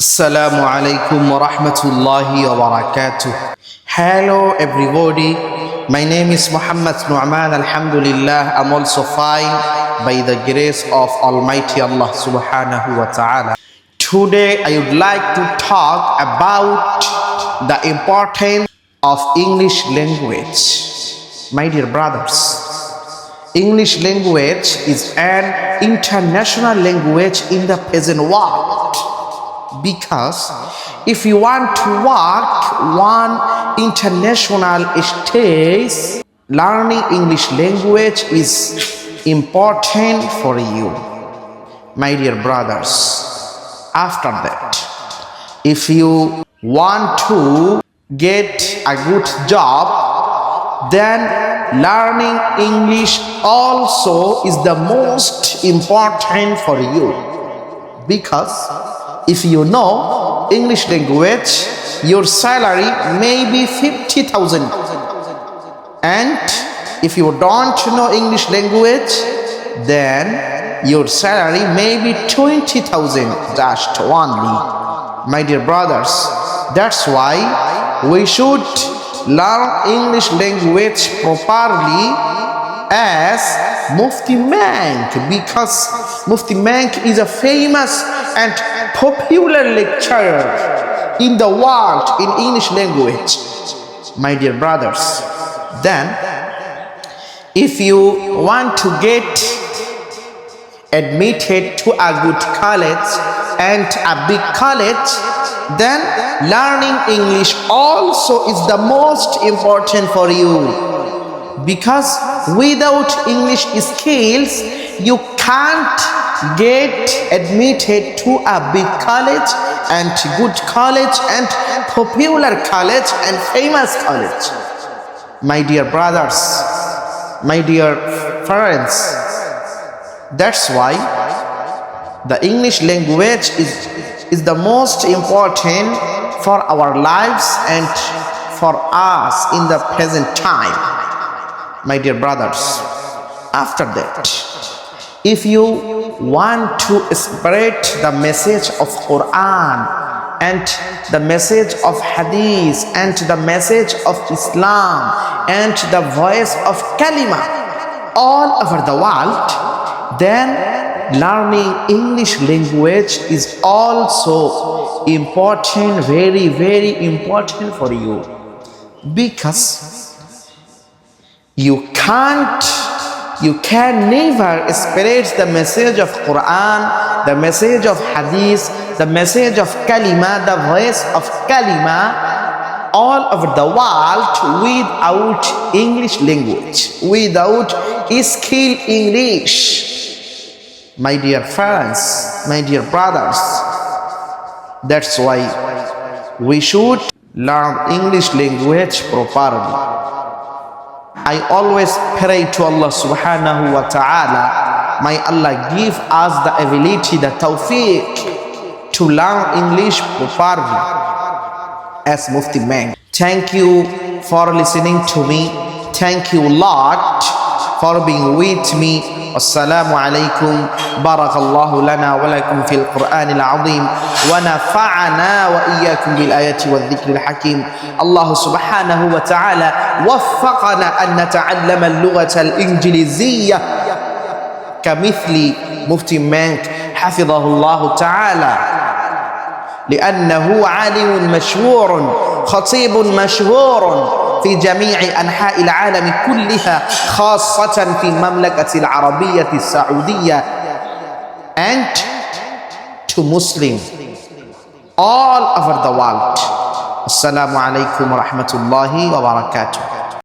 Assalamu alaikum wa rahmatullahi wa barakatuh. Hello everybody, my name is Muhammad Nu'man. Alhamdulillah, I'm also fine by the grace of Almighty Allah subhanahu wa ta'ala. Today I would like to talk about the importance of English language. My dear brothers, English language is an international language in the present world. Because if you want to walk one international stage, learning English language is important for you, my dear brothers. After that, if you want to get a good job, then learning English also is the most important for you. Because if you know English language, your salary may be 50,000. And if you don't know English language, then your salary may be 20,000 just only. My dear brothers, that's why we should learn English language properly as Mufti Menk, because Mufti Menk is a famous and popular lecturer in the world in English language, my dear brothers. Then, if you want to get admitted to a good college and a big college, then learning English also is the most important for you. Because without English skills, you can't get admitted to a big college and good college and popular college and famous college. My dear brothers, my dear friends, that's why the English language is the most important for our lives and for us in the present time, my dear brothers. After that, if you want to spread the message of Quran and the message of Hadith and the message of Islam and the voice of Kalima all over the world, then learning English language is also important, very, very important for you. Because you can never spread the message of Quran, the message of Hadith, the message of Kalima, the voice of Kalima all over the world without English language, without skill English. My dear friends, my dear brothers, that's why we should learn English language properly. I always pray to Allah subhanahu wa ta'ala, may Allah give us the ability, the tawfiq to learn English properly as Mufti Menk. Thank you for listening to me. Thank you a lot for being with me. Assalamu alaikum. Barakallahu lana wa lakum fil Qur'an al-azim wa nafa'ana wa iyyakum bil ayati wal dhikri al-hakim. Allah subhanahu wa ta'ala waffaqana an nata'allama al-lughata al-injiliziyyah kamithli Mufti Menk hafidhahu Allah ta'ala, لأنه عالم مشهور خطيب مشهور في جميع أنحاء العالم كلها، خاصة في المملكة العربية السعودية and to Muslim all over the world. Assalamu alaikum wa rahmatullahi wa barakatuh.